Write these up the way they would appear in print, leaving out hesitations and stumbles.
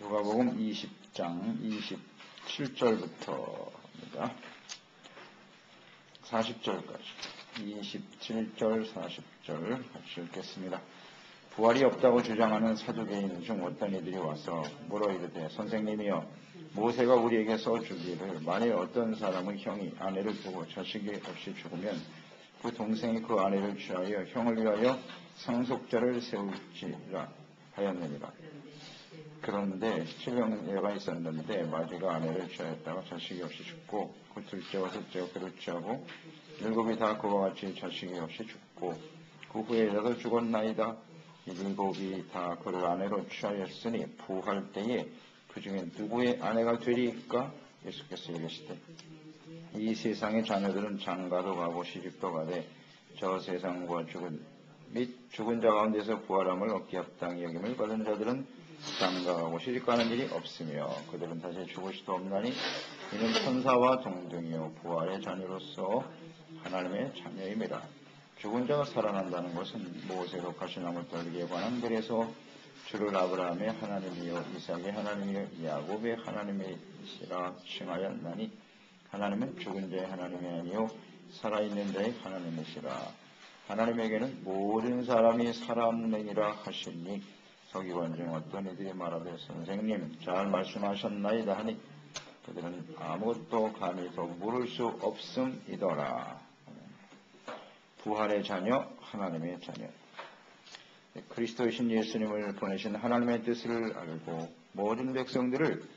누가복음 20장 27절부터입니다. 40절까지 27절 40절 같이 읽겠습니다. 부활이 없다고 주장하는 사두개인 중 어떤 이들이 와서 물어 이르되 선생님이여 모세가 우리에게 써주기를 만일 어떤 사람의 형이 아내를 두고 자식이 없이 죽으면 그 동생이 그 아내를 취하여 형을 위하여 상속자를 세울지라 하였느니라. 그런데 17년여가 있었는데 마귀가 아내를 취하였다가 자식이 없이 죽고 그 둘째와 셋째가 그를 취하고 일곱이 다 그와 같이 자식이 없이 죽고 그 후에 여덟 죽었나이다. 이 일곱이 다 그를 아내로 취하였으니 부활 때에 그 중에 누구의 아내가 되리까? 예수께서 이르시되 이 세상의 자녀들은 장가도 가고 시집도 가되 저 세상과 죽은 자 가운데서 부활함을 얻기 합당히 여김을 받은 자들은 장가가고 시집가는 일이 없으며 그들은 다시 죽을 수도 없나니 이는 천사와 동등이요 부활의 자녀로서 하나님의 자녀임이라. 죽은 자가 살아난다는 것은 모세로 가시나무 떨기에 관한 글에서 주를 아브라함의 하나님이요 이삭의 하나님이요 야곱의 하나님이시라 칭하였나니 하나님은 죽은 자의 하나님이 아니요 살아있는 자의 하나님이시라. 하나님에게는 모든 사람이 사람이라 하시니 서기관 중 어떤 이들이 말하되 선생님 잘 말씀하셨나이다 하니 그들은 아무것도 감히 더 물을 수 없음이더라. 부활의 자녀 하나님의 자녀. 그리스도이신 예수님을 보내신 하나님의 뜻을 알고 모든 백성들을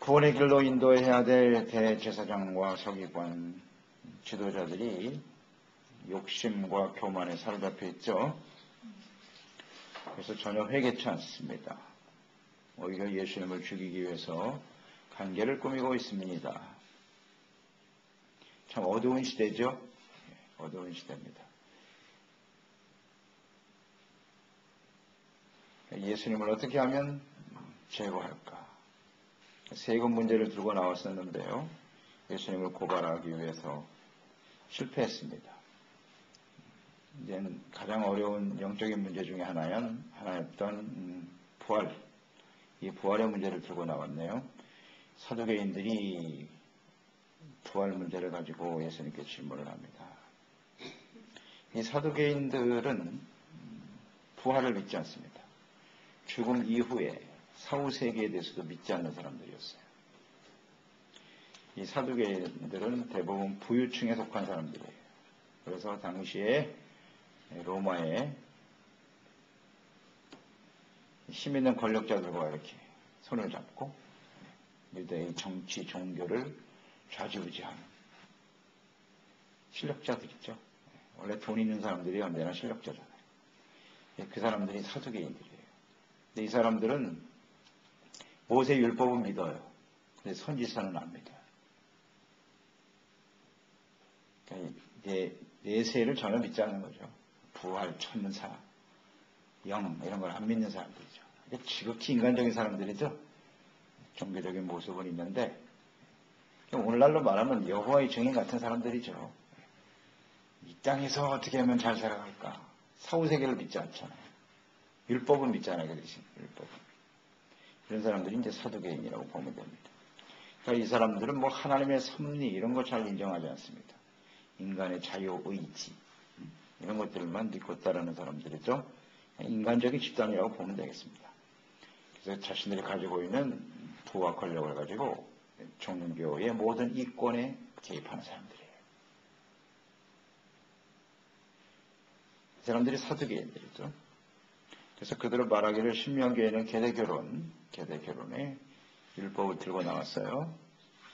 구원의 길로 인도해야 될 대제사장과 서기관 지도자들이 욕심과 교만에 사로잡혀 있죠. 그래서 전혀 회개치 않습니다. 오히려 예수님을 죽이기 위해서 관계를 꾸미고 있습니다. 참 어두운 시대죠. 어두운 시대입니다. 예수님을 어떻게 하면 제거할까? 세금 문제를 들고 나왔었는데요. 예수님을 고발하기 위해서 실패했습니다. 이제는 가장 어려운 영적인 문제 중에 하나였던 부활, 이 부활의 문제를 들고 나왔네요. 사두개인들이 부활 문제를 가지고 예수님께 질문을 합니다. 이 사두개인들은 부활을 믿지 않습니다. 죽음 이후에 사후세계에 대해서도 믿지 않는 사람들이었어요. 이 사두개인들은 대부분 부유층에 속한 사람들이에요. 그래서 당시에 로마의 힘 있는 권력자들과 이렇게 손을 잡고 유대의 정치, 종교를 좌지우지하는 실력자들이죠. 원래 돈 있는 사람들이 언제나 실력자잖아요. 그 사람들이 사두개인들이에요. 근데 이 사람들은 모세 율법은 믿어요. 근데 선지서는 안 믿어요. 그러니까 내세를 전혀 믿지 않는 거죠. 부활, 천사, 영 이런 걸 안 믿는 사람들이죠. 지극히 인간적인 사람들이죠. 종교적인 모습은 있는데 오늘날로 말하면 여호와의 증인 같은 사람들이죠. 이 땅에서 어떻게 하면 잘 살아갈까? 사후세계를 믿지 않잖아요. 율법은 믿잖아요. 그 대신 율법은. 이런 사람들이 이제 사두개인이라고 보면 됩니다. 그러니까 이 사람들은 뭐 하나님의 섭리 이런 거 잘 인정하지 않습니다. 인간의 자유의지 이런 것들만 믿고 따르는 사람들이죠. 인간적인 집단이라고 보면 되겠습니다. 그래서 자신들이 가지고 있는 부와 권력을 가지고 종교의 모든 이권에 개입하는 사람들이에요. 이 사람들이 사두개인들이죠. 그래서 그들을 말하기를 신명기에는 계대결혼의 율법을 들고 나왔어요.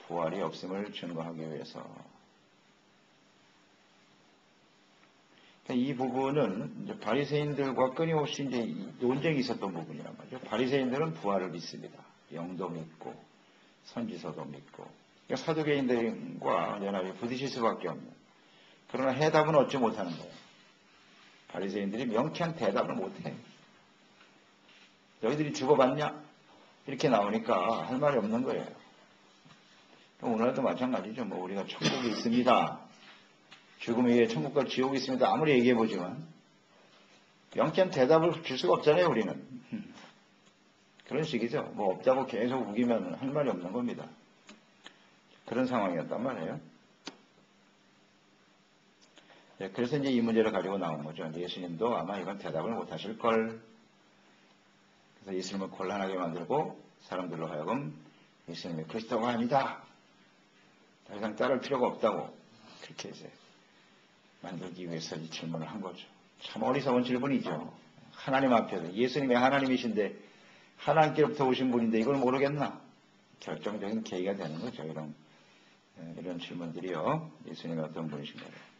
부활이 없음을 증거하기 위해서. 이 부분은 이제 바리새인들과 끊임없이 이제 논쟁이 있었던 부분이란 말이죠. 바리새인들은 부활을 믿습니다. 영도 믿고 선지서도 믿고. 그러니까 사두개인들과 연합이 부딪힐 수밖에 없는. 그러나 해답은 얻지 못하는 거예요. 바리새인들이 명쾌한 대답을 못해. 너희들이 죽어봤냐? 이렇게 나오니까 할 말이 없는 거예요. 오늘도 마찬가지죠. 뭐 우리가 천국이 있습니다. 죽음 이후에 천국과 지옥이 있습니다. 아무리 얘기해보지만 명쾌한 대답을 줄 수가 없잖아요. 우리는. 그런 식이죠. 뭐 없다고 계속 우기면 할 말이 없는 겁니다. 그런 상황이었단 말이에요. 네, 그래서 이제 이 문제를 가지고 나온 거죠. 예수님도 아마 이건 대답을 못 하실 걸. 그래서 예수님을 곤란하게 만들고 사람들로 하여금 예수님이 그리스도가 아니다. 더 이상 따를 필요가 없다고 그렇게 이제 만들기 위해서 이 질문을 한 거죠. 참 어리석은 질문이죠. 하나님 앞에서 예수님이 하나님이신데 하나님께로부터 오신 분인데 이걸 모르겠나? 결정적인 계기가 되는 거죠. 이런 질문들이요. 예수님이 어떤 분이신가요?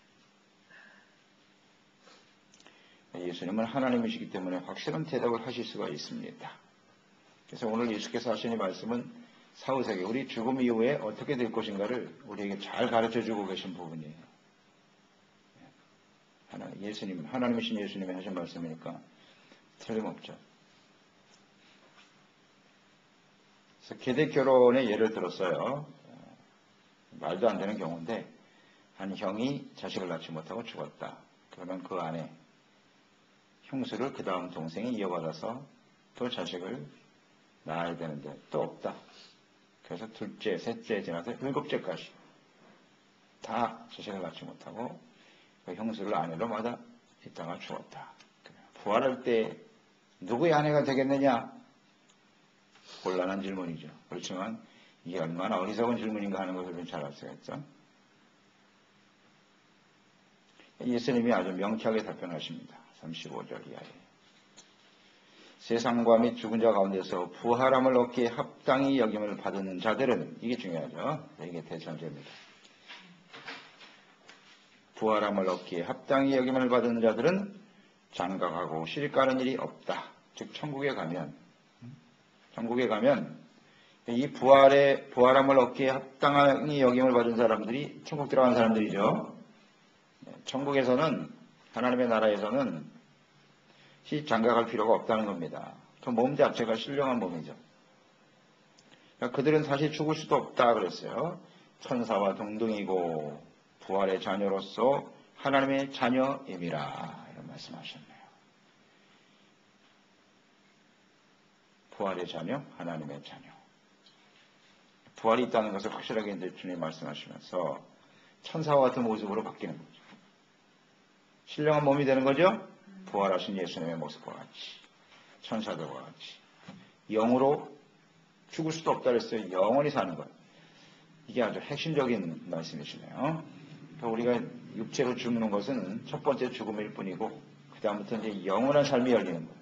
예수님은 하나님이시기 때문에 확실한 대답을 하실 수가 있습니다. 그래서 오늘 예수께서 하신 이 말씀은 사후세계, 우리 죽음 이후에 어떻게 될 것인가를 우리에게 잘 가르쳐주고 계신 부분이에요. 하나님이신 예수님이 하신 말씀이니까 틀림없죠. 그래서 계대 결혼의 예를 들었어요. 말도 안 되는 경우인데 한 형이 자식을 낳지 못하고 죽었다. 그러면 그 아내 형수를 그 다음 동생이 이어받아서 또 자식을 낳아야 되는데 또 없다. 그래서 둘째, 셋째 지나서 일곱째까지 다 자식을 낳지 못하고 그 형수를 아내로 받아 있다가 죽었다. 부활할 때 누구의 아내가 되겠느냐? 곤란한 질문이죠. 그렇지만 이게 얼마나 어리석은 질문인가 하는 것을 잘 알 수가 있죠. 예수님이 아주 명쾌하게 답변하십니다. 35절 이하에. 세상과 및 죽은 자 가운데서 부활함을 얻기에 합당히 여김을 받은 자들은, 이게 중요하죠. 이게 대전제입니다. 부활함을 얻기에 합당히 여김을 받은 자들은 장가가고 시집가는 일이 없다. 즉 천국에 가면 이 부활함을 얻기에 합당히 여김을 받은 사람들이 천국 들어간 사람들이죠. 천국에서는, 하나님의 나라에서는 장가갈 필요가 없다는 겁니다. 그 몸 자체가 신령한 몸이죠. 그러니까 그들은 사실 죽을 수도 없다 그랬어요. 천사와 동등이고 부활의 자녀로서 하나님의 자녀임이라 이런 말씀하셨네요. 부활의 자녀, 하나님의 자녀. 부활이 있다는 것을 확실하게 이제 주님 말씀하시면서 천사와 같은 모습으로 바뀌는 거죠. 신령한 몸이 되는 거죠. 부활하신 예수님의 모습과 같이, 천사들과 같이 영으로 죽을 수도 없다 그랬어요. 영원히 사는 것. 이게 아주 핵심적인 말씀이시네요. 그러니까 우리가 육체로 죽는 것은 첫 번째 죽음일 뿐이고 그 다음부터 이제 영원한 삶이 열리는 거예요.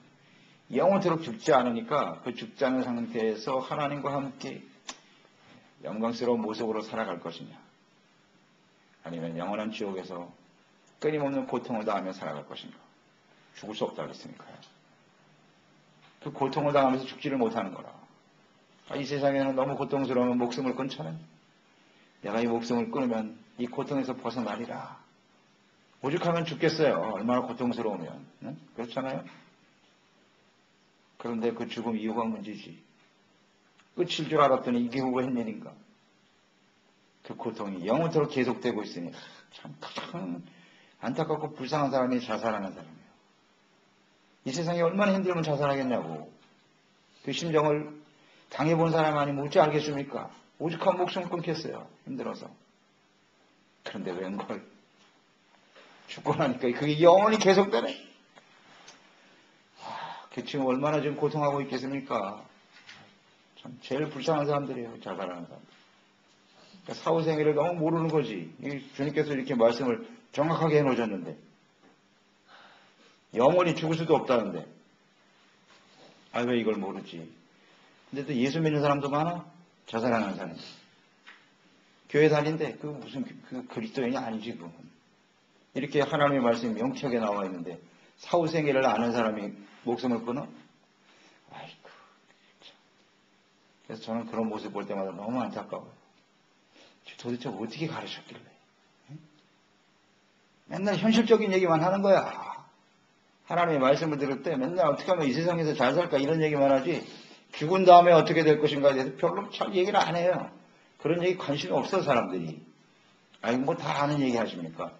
영원토록 죽지 않으니까 그 죽지 않은 상태에서 하나님과 함께 영광스러운 모습으로 살아갈 것이냐, 아니면 영원한 지옥에서 끊임없는 고통을 당하며 살아갈 것인가. 죽을 수 없다 그랬으니까요. 그 고통을 당하면서 죽지를 못하는 거라. 이 세상에는 너무 고통스러우면 목숨을 끊잖아요. 내가 이 목숨을 끊으면 이 고통에서 벗어나리라. 오죽하면 죽겠어요. 얼마나 고통스러우면. 응? 그렇잖아요. 그런데 그 죽음 이유가 문제지. 끝일 줄 알았더니 이게 후가 웬일인가. 그 고통이 영원토록 계속되고 있으니 참 안타깝고 불쌍한 사람이 자살하는 사람이에요. 이 세상에 얼마나 힘들면 자살하겠냐고. 그 심정을 당해본 사람 아니면 어찌 알겠습니까? 오죽한 목숨 끊겠어요. 힘들어서. 그런데 웬걸 죽고 나니까 그게 영원히 계속되네. 그 지금 얼마나 지금 고통하고 있겠습니까? 참 제일 불쌍한 사람들이에요. 자살하는 사람들. 그러니까 사후생애를 너무 모르는 거지. 주님께서 이렇게 말씀을 정확하게 해놓으셨는데 영원히 죽을 수도 없다는데 왜 이걸 모르지? 근데 또 예수 믿는 사람도 많아. 자살하는 사람. 교회 다니는데 그 무슨 그 그리스도인이 아니지 그건. 이렇게 하나님의 말씀이 명쾌하게 나와 있는데 사후생애를 아는 사람이 목숨을 끊어? 아이고. 그래서 저는 그런 모습 볼 때마다 너무 안타까워요. 도대체 어떻게 가르쳤길래? 맨날 현실적인 얘기만 하는 거야. 하나님의 말씀을 들을 때 맨날 어떻게 하면 이 세상에서 잘 살까 이런 얘기만 하지 죽은 다음에 어떻게 될 것인가에 대해서 별로 잘 얘기를 안 해요. 그런 얘기 관심이 없어 사람들이. 뭐 다 아는 얘기 하십니까?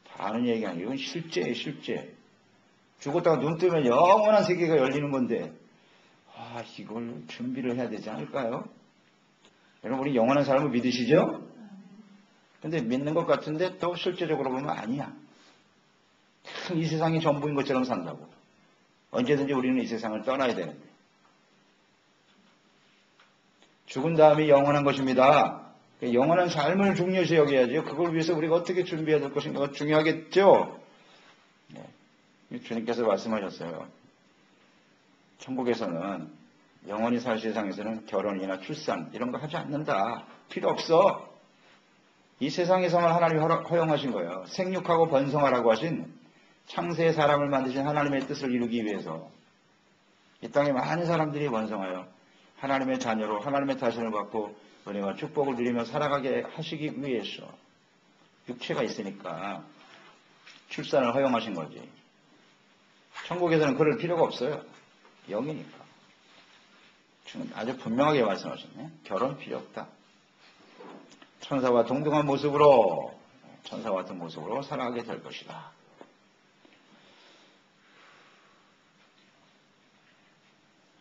다 아는 얘기 아니에요. 이건 실제예요, 실제. 죽었다가 눈 뜨면 영원한 세계가 열리는 건데 이걸 준비를 해야 되지 않을까요? 여러분, 우리 영원한 삶을 믿으시죠? 근데 믿는 것 같은데 또 실제적으로 보면 아니야. 이 세상이 전부인 것처럼 산다고. 언제든지 우리는 이 세상을 떠나야 되는데. 죽은 다음이 영원한 것입니다. 영원한 삶을 중요시 여겨야죠. 그걸 위해서 우리가 어떻게 준비해야 될 것인가가 중요하겠죠. 네. 주님께서 말씀하셨어요. 천국에서는 영원히 살 세상에서는 결혼이나 출산 이런 거 하지 않는다. 필요 없어. 이 세상에서만 하나님이 허용하신 거예요. 생육하고 번성하라고 하신 창세의 사람을 만드신 하나님의 뜻을 이루기 위해서 이 땅에 많은 사람들이 번성하여 하나님의 자녀로 하나님의 자신을 받고 은혜와 축복을 누리며 살아가게 하시기 위해서 육체가 있으니까 출산을 허용하신 거지. 천국에서는 그럴 필요가 없어요. 영이니까. 아주 분명하게 말씀하셨네. 결혼 필요 없다. 천사와 동등한 모습으로, 천사와 같은 모습으로 살아가게 될 것이다.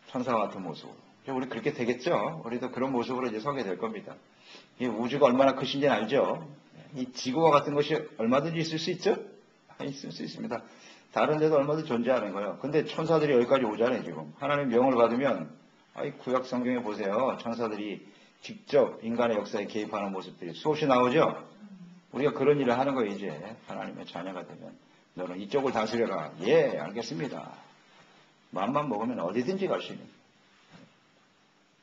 천사와 같은 모습으로. 우리 그렇게 되겠죠? 우리도 그런 모습으로 이제 서게 될 겁니다. 이 우주가 얼마나 크신지는 알죠? 이 지구와 같은 것이 얼마든지 있을 수 있죠? 있을 수 있습니다. 다른 데도 얼마든지 존재하는 거예요. 근데 천사들이 여기까지 오잖아요, 지금. 하나님 명을 받으면, 구약 성경에 보세요. 천사들이 직접 인간의 역사에 개입하는 모습들이 수없이 나오죠? 우리가 그런 일을 하는 거예요, 이제. 하나님의 자녀가 되면. 너는 이쪽을 다스려라. 예, 알겠습니다. 마음만 먹으면 어디든지 갈 수 있는.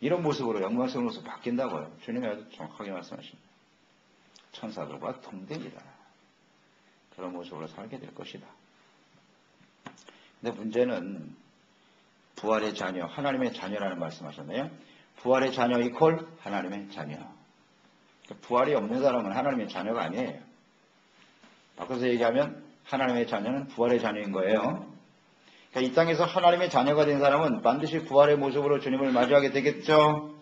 이런 모습으로 영광스러운 모습으로 바뀐다고요. 주님이 아주 정확하게 말씀하십니다. 천사들과 동등이다. 그런 모습으로 살게 될 것이다. 근데 문제는 부활의 자녀, 하나님의 자녀라는 말씀하셨네요. 부활의 자녀 이퀄 하나님의 자녀. 부활이 없는 사람은 하나님의 자녀가 아니에요. 바꿔서 얘기하면 하나님의 자녀는 부활의 자녀인 거예요. 그러니까 이 땅에서 하나님의 자녀가 된 사람은 반드시 부활의 모습으로 주님을 맞이하게 되겠죠.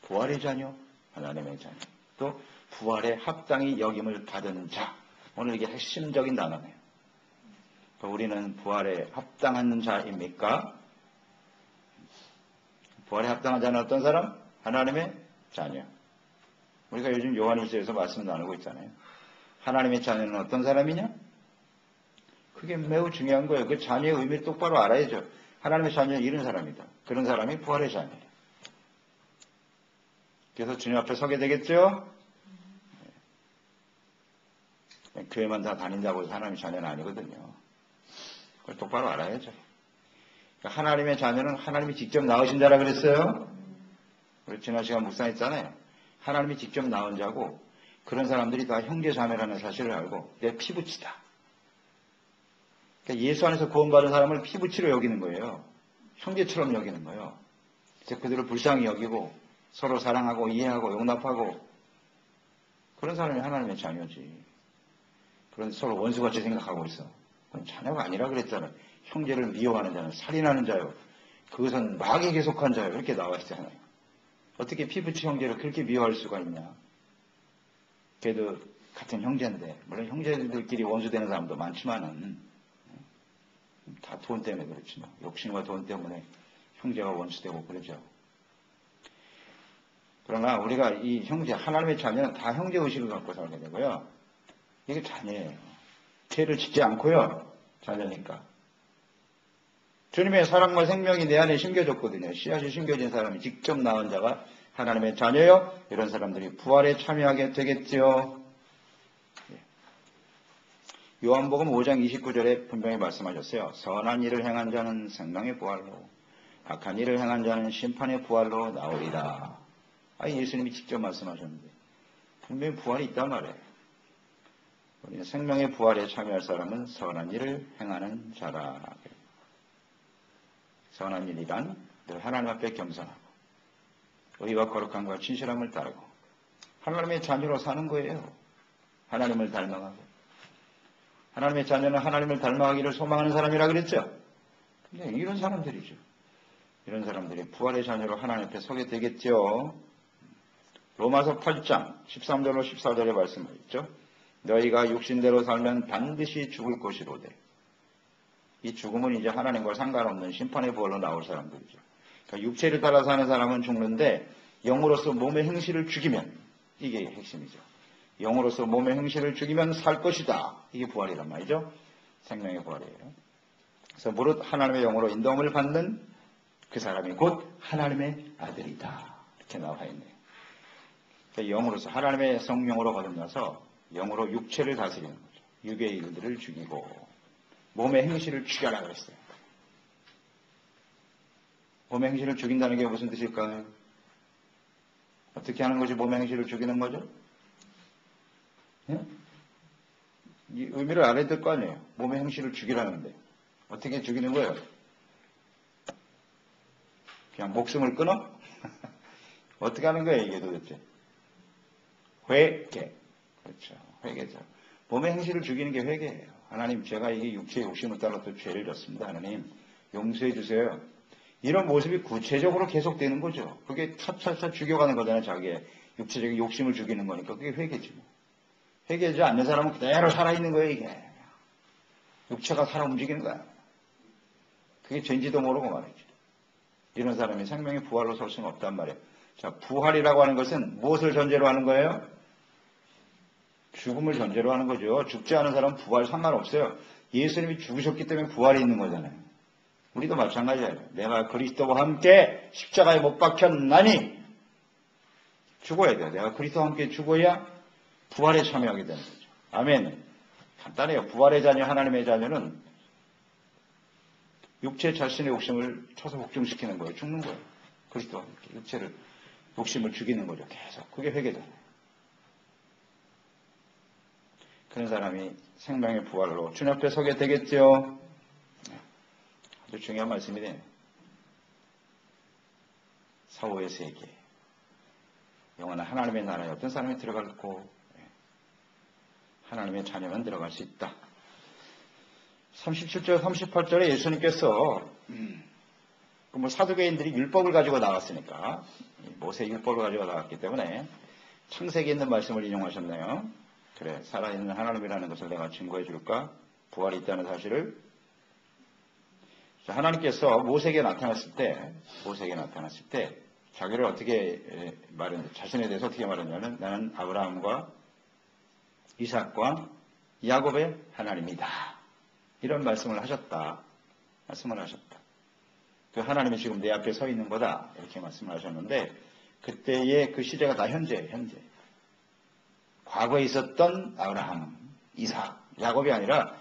부활의 자녀, 하나님의 자녀. 또 부활의 합당히 여김을 받은 자. 오늘 이게 핵심적인 단어네요. 우리는 부활에 합당한 자입니까? 부활에 합당한 자는 어떤 사람? 하나님의 자녀. 우리가 요즘 요한일서에서 말씀 나누고 있잖아요. 하나님의 자녀는 어떤 사람이냐? 그게 매우 중요한 거예요. 그 자녀의 의미를 똑바로 알아야죠. 하나님의 자녀는 이런 사람이다. 그런 사람이 부활의 자녀예요. 그래서 주님 앞에 서게 되겠죠? 교회만 다 다닌다고 해서 하나님의 자녀는 아니거든요. 그걸 똑바로 알아야죠. 그러니까 하나님의 자녀는 하나님이 직접 낳으신 자라 그랬어요. 우리 지난 시간 묵상했잖아요. 하나님이 직접 낳은 자고 그런 사람들이 다 형제 자매라는 사실을 알고 내 피부치다. 그러니까 예수 안에서 구원받은 사람을 피부치로 여기는 거예요. 형제처럼 여기는 거예요. 그래서 그들을 불쌍히 여기고 서로 사랑하고 이해하고 용납하고 그런 사람이 하나님의 자녀지. 그런 서로 원수같이 생각하고 있어. 그건 자녀가 아니라 그랬잖아요. 형제를 미워하는 자는 살인하는 자요. 그것은 마귀에게 속한 자요. 이렇게 나와 있잖아요. 어떻게 피부치 형제를 그렇게 미워할 수가 있냐. 그래도 같은 형제인데 물론 형제들끼리 원수되는 사람도 많지만은 다 돈 때문에 그렇지 뭐. 욕심과 돈 때문에 형제가 원수되고 그러죠. 그러나 우리가 이 형제, 하나님의 자녀는 다 형제의식을 갖고 살게 되고요. 이게 자녀예요. 죄를 짓지 않고요. 자녀니까. 주님의 사랑과 생명이 내 안에 심겨졌거든요. 씨앗이 심겨진 사람이 직접 낳은 자가 하나님의 자녀요. 이런 사람들이 부활에 참여하게 되겠지요. 요한복음 5장 29절에 분명히 말씀하셨어요. 선한 일을 행한 자는 생명의 부활로, 악한 일을 행한 자는 심판의 부활로 나오리라. 예수님이 직접 말씀하셨는데 분명히 부활이 있단 말이에요. 우리는 생명의 부활에 참여할 사람은 선한 일을 행하는 자라. 선한 일이란 늘 하나님 앞에 겸손하고 의와 거룩함과 진실함을 따르고 하나님의 자녀로 사는 거예요. 하나님을 닮아가고. 하나님의 자녀는 하나님을 닮아가기를 소망하는 사람이라 그랬죠. 근데 이런 사람들이죠. 이런 사람들이 부활의 자녀로 하나님 앞에 서게 되겠죠. 로마서 8장 13절로 14절에 말씀하셨죠. 너희가 육신대로 살면 반드시 죽을 것이로되 이 죽음은 이제 하나님과 상관없는 심판의 부활로 나올 사람들이죠. 그러니까 육체를 따라 사는 사람은 죽는데 영으로서 몸의 행실을 죽이면 이게 핵심이죠. 영으로서 몸의 행실을 죽이면 살 것이다. 이게 부활이란 말이죠. 생명의 부활이에요. 그래서 무릇 하나님의 영으로 인도함을 받는 그 사람이 곧 하나님의 아들이다. 이렇게 나와 있네요. 그러니까 영으로서 하나님의 성령으로 거듭나서 영으로 육체를 다스리는 거죠. 육의 일들을 죽이고 몸의 행실을 죽여라 그랬어요. 몸의 행실을 죽인다는 게 무슨 뜻일까요? 어떻게 하는 것이 몸의 행실을 죽이는 거죠? 예? 이 의미를 알아야 될 거 아니에요. 몸의 행실을 죽이라는데 어떻게 죽이는 거예요? 그냥 목숨을 끊어? 어떻게 하는 거예요 이게 도대체? 회개. 그렇죠. 회개죠. 몸의 행실을 죽이는 게 회개예요. 하나님 제가 이게 육체의 욕심을 따라 또 죄를 졌습니다. 하나님 용서해 주세요. 이런 모습이 구체적으로 계속되는 거죠. 그게 차차차 죽여가는 거잖아요. 자기의 육체적인 욕심을 죽이는 거니까 그게 회개지. 회개하지 않는 사람은 그대로 살아있는 거예요 이게. 육체가 살아 움직이는 거야. 그게 죄인지도 모르고 말이죠. 이런 사람이 생명의 부활로 설 수는 없단 말이에요. 자, 부활이라고 하는 것은 무엇을 전제로 하는 거예요? 죽음을 전제로 하는 거죠. 죽지 않은 사람은 부활 상관없어요. 예수님이 죽으셨기 때문에 부활이 있는 거잖아요. 우리도 마찬가지예요. 내가 그리스도와 함께 십자가에 못 박혔나니 죽어야 돼요. 내가 그리스도와 함께 죽어야 부활에 참여하게 되는 거죠. 아멘. 간단해요. 부활의 자녀, 하나님의 자녀는 육체 자신의 욕심을 쳐서 복종시키는 거예요. 죽는 거예요. 그리스도와 함께 육체를 욕심을 죽이는 거죠. 계속. 그게 회개잖아요. 그런 사람이 생명의 부활로 주님 앞에 서게 되겠죠. 아주 중요한 말씀이네요. 사후의 세계. 영원한 하나님의 나라에 어떤 사람이 들어갈고 하나님의 자녀만 들어갈 수 있다. 37절, 38절에 예수님께서 사두개인들이 율법을 가지고 나왔으니까 모세 율법을 가지고 나왔기 때문에 창세기에 있는 말씀을 인용하셨네요. 그래, 살아있는 하나님이라는 것을 내가 증거해 줄까? 부활이 있다는 사실을. 하나님께서 모세에게 나타났을 때 자기를 어떻게 자신에 대해서 어떻게 말했냐면 나는 아브라함과 이삭과 야곱의 하나님이다. 이런 말씀을 하셨다. 그 하나님이 지금 내 앞에 서 있는 거다. 이렇게 말씀을 하셨는데 그때의 그 시대가 다 현재예요. 현재. 과거에 있었던 아브라함, 이삭, 야곱이 아니라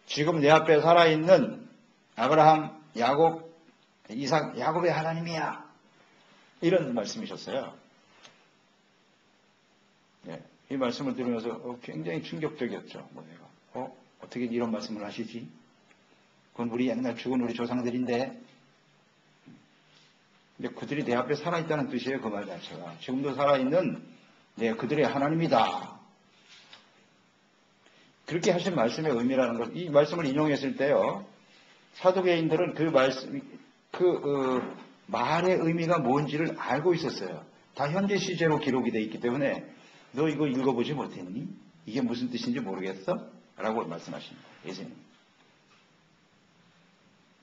지금 내 앞에 살아있는 아브라함, 야곱, 이삭, 야곱의 하나님이야. 이런 말씀이셨어요. 네, 이 말씀을 들으면서 굉장히 충격적이었죠. 내가 어떻게 이런 말씀을 하시지? 그건 우리 옛날 죽은 우리 조상들인데. 근데 그들이 내 앞에 살아있다는 뜻이에요. 그 말 자체가. 지금도 살아있는 그들의 하나님이다. 그렇게 하신 말씀의 의미라는 것, 이 말씀을 인용했을 때요, 사두개인들은 그 말의 의미가 뭔지를 알고 있었어요. 다 현재 시제로 기록이 되어 있기 때문에 너 이거 읽어보지 못했니? 이게 무슨 뜻인지 모르겠어? 라고 말씀하십니다. 예수님.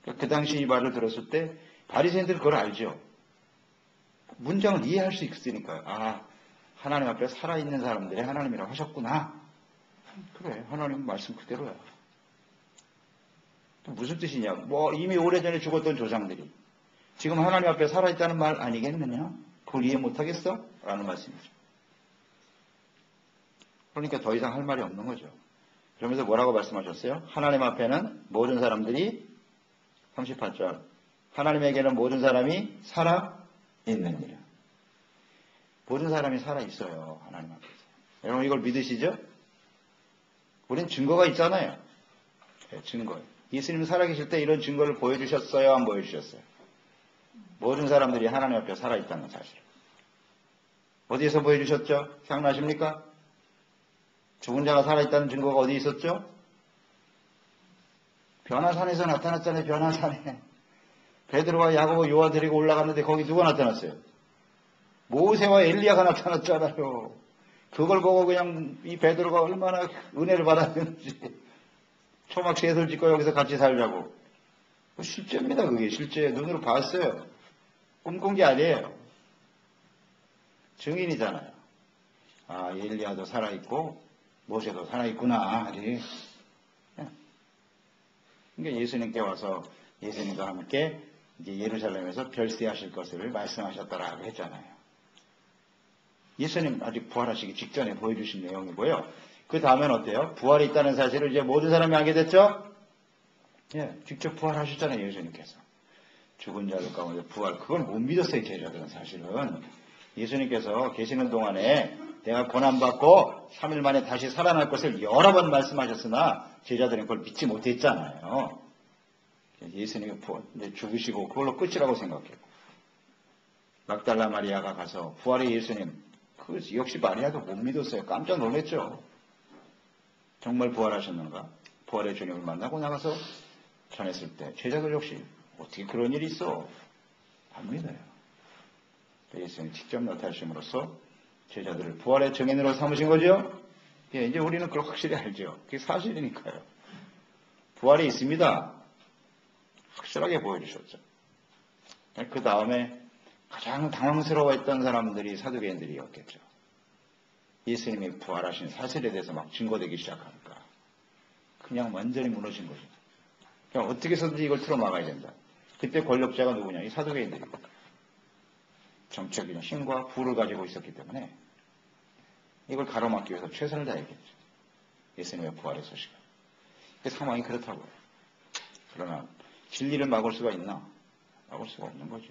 그 당시 이 말을 들었을 때 바리새인들은 그걸 알죠. 문장을 이해할 수 있으니까요. 아, 하나님 앞에 살아있는 사람들의 하나님이라고 하셨구나. 그래, 하나님 말씀 그대로야. 무슨 뜻이냐? 이미 오래전에 죽었던 조상들이 지금 하나님 앞에 살아있다는 말 아니겠느냐? 그걸 이해 못하겠어? 라는 말씀이죠. 그러니까 더 이상 할 말이 없는 거죠. 그러면서 뭐라고 말씀하셨어요? 하나님 앞에는 모든 사람들이 38절 하나님에게는 모든 사람이 살아있느니라. 모든 사람이 살아있어요. 하나님 앞에서. 여러분 이걸 믿으시죠? 우린 증거가 있잖아요. 네, 증거. 예수님은 살아계실 때 이런 증거를 보여주셨어요? 안 보여주셨어요? 모든 사람들이 하나님 앞에 살아있다는 사실. 어디에서 보여주셨죠? 기억나십니까? 죽은 자가 살아있다는 증거가 어디 있었죠? 변화산에서 나타났잖아요. 변화산에. 베드로와 야고보 요한 데리고 올라갔는데 거기 누가 나타났어요? 모세와 엘리야가 나타났잖아요. 그걸 보고 그냥 이 베드로가 얼마나 은혜를 받았는지 초막 셋을 짓고 여기서 같이 살자고. 실제입니다. 그게 실제 눈으로 봤어요. 꿈꾼 게 아니에요. 증인이잖아요. 아, 엘리야도 살아있고 모세도 살아있구나. 아직. 그러니까 예수님께 와서 예수님과 함께 이제 예루살렘에서 별세하실 것을 말씀하셨다라고 했잖아요. 예수님 아직 부활하시기 직전에 보여주신 내용이고요. 그 다음엔 어때요? 부활이 있다는 사실을 이제 모든 사람이 알게 됐죠? 예, 직접 부활하셨잖아요, 예수님께서. 죽은 자들 가운데 부활, 그걸 못 믿었어요, 제자들은 사실은. 예수님께서 계시는 동안에 내가 고난받고 3일 만에 다시 살아날 것을 여러 번 말씀하셨으나 제자들은 그걸 믿지 못했잖아요. 예수님이 죽으시고 그걸로 끝이라고 생각했고. 막달라 마리아가 가서 부활의 예수님, 그 역시 마리아도 못 믿었어요. 깜짝 놀랐죠. 정말 부활하셨는가? 부활의 주님을 만나고 나가서 전했을 때 제자들 역시 어떻게 그런 일이 있어? 안 믿어요. 예수님이 직접 나타나심으로써 제자들을 부활의 증인으로 삼으신 거죠? 예, 이제 우리는 그걸 확실히 알죠. 그게 사실이니까요. 부활이 있습니다. 확실하게 보여주셨죠. 그 다음에 가장 당황스러워했던 사람들이 사두개인들이었겠죠. 예수님이 부활하신 사실에 대해서 막 증거되기 시작하니까 그냥 완전히 무너진 거죠. 그냥 어떻게 해서든지 이걸 틀어막아야 된다. 그때 권력자가 누구냐? 이 사두개인들이고 정적인 힘과 부를 가지고 있었기 때문에 이걸 가로막기 위해서 최선을 다했겠죠. 예수님의 부활의 소식을. 그 상황이 그렇다고요. 그러나 진리를 막을 수가 있나? 막을 수가 없는 거죠.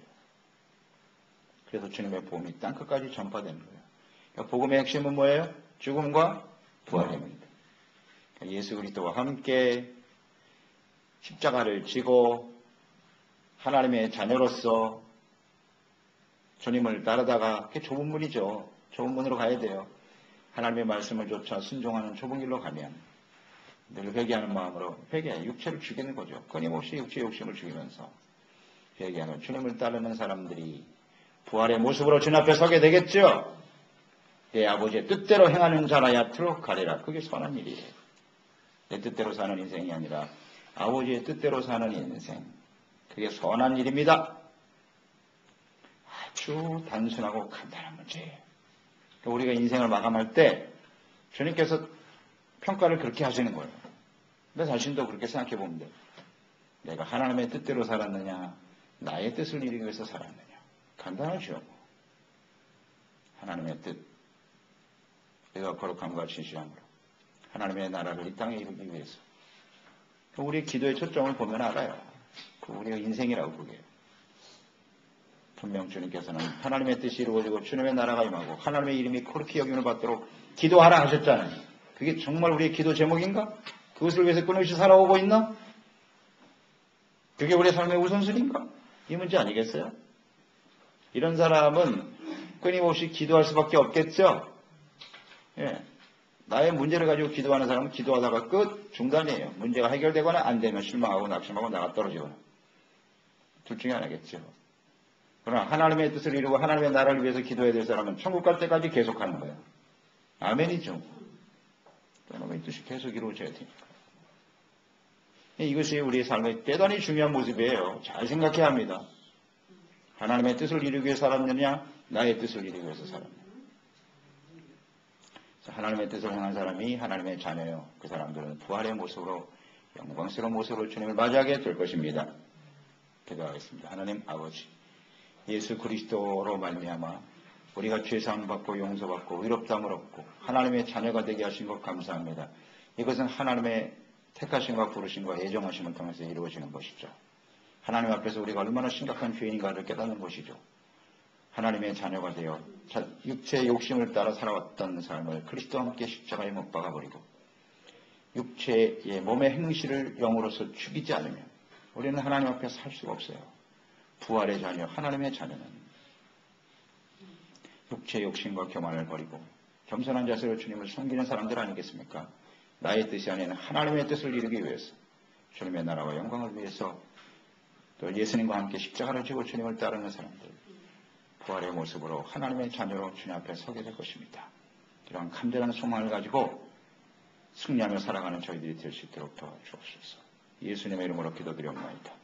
그래서 주님의 복음이 땅끝까지 전파되는 거예요. 그러니까 복음의 핵심은 뭐예요? 죽음과 부활입니다. 그러니까 예수 그리스도와 함께 십자가를 지고 하나님의 자녀로서 주님을 따르다가 그게 좁은 문이죠. 좁은 문으로 가야 돼요. 하나님의 말씀을 쫓아 순종하는 좁은 길로 가면 늘 회개하는 마음으로 육체를 죽이는 거죠. 끊임없이 육체의 욕심을 죽이면서 회개하는 주님을 따르는 사람들이 부활의 모습으로 주님 앞에 서게 되겠죠. 내 아버지의 뜻대로 행하는 자라야 앞으로 가리라. 그게 선한 일이에요. 내 뜻대로 사는 인생이 아니라 아버지의 뜻대로 사는 인생. 그게 선한 일입니다. 아주 단순하고 간단한 문제예요. 우리가 인생을 마감할 때 주님께서 평가를 그렇게 하시는 거예요. 내 자신도 그렇게 생각해 보면 돼요. 내가 하나님의 뜻대로 살았느냐, 나의 뜻을 이루기 위해서 살았느냐. 간단하죠. 하나님의 뜻, 내가 거룩함과 진실함으로 하나님의 나라를 이 땅에 이루기 위해서. 우리 기도의 초점을 보면 알아요. 그 우리의 인생이라고 그게. 분명 주님께서는 하나님의 뜻이 이루어지고 주님의 나라가 임하고 하나님의 이름이 그렇게 여김을 받도록 기도하라 하셨잖아요. 그게 정말 우리의 기도 제목인가? 그것을 위해서 끊임없이 살아오고 있나? 그게 우리의 삶의 우선순위인가? 이 문제 아니겠어요? 이런 사람은 끊임없이 기도할 수밖에 없겠죠? 예. 나의 문제를 가지고 기도하는 사람은 기도하다가 끝, 중단이에요. 문제가 해결되거나 안 되면 실망하고 낙심하고 나가 떨어지거나. 둘 중에 하나겠죠. 그러나 하나님의 뜻을 이루고 하나님의 나라를 위해서 기도해야 될 사람은 천국 갈 때까지 계속하는 거예요. 아멘이죠. 하나님의 뜻이 계속 이루어져야 되니까. 이것이 우리의 삶의 대단히 중요한 모습이에요. 잘 생각해야 합니다. 하나님의 뜻을 이루기 위해 살았느냐, 나의 뜻을 이루기 위해서 살았느냐. 하나님의 뜻을 행한 사람이 하나님의 자녀요. 그 사람들은 부활의 모습으로 영광스러운 모습으로 주님을 맞이하게 될 것입니다. 기도하겠습니다. 하나님 아버지, 예수 그리스도로 말미암아 우리가 죄사함 받고 용서받고 의롭다함을 얻고 하나님의 자녀가 되게 하신 것 감사합니다. 이것은 하나님의 택하심과 부르심과 예정하심을 통해서 이루어지는 것이죠. 하나님 앞에서 우리가 얼마나 심각한 죄인인가를 깨닫는 것이죠. 하나님의 자녀가 되어 육체의 욕심을 따라 살아왔던 삶을 그리스도와 함께 십자가에 못 박아버리고 육체의 몸의 행실을 영으로서 죽이지 않으면 우리는 하나님 앞에 살 수가 없어요. 부활의 자녀, 하나님의 자녀는 육체의 욕심과 교만을 버리고 겸손한 자세로 주님을 섬기는 사람들 아니겠습니까? 나의 뜻이 아닌 하나님의 뜻을 이루기 위해서 주님의 나라와 영광을 위해서 또 예수님과 함께 십자가를 지고 주님을 따르는 사람들 부활의 모습으로 하나님의 자녀로 주님 앞에 서게 될 것입니다. 이러한 간절한 소망을 가지고 승리하며 살아가는 저희들이 될 수 있도록 도와주옵소서. 예수님의 이름으로 기도드리옵나이다.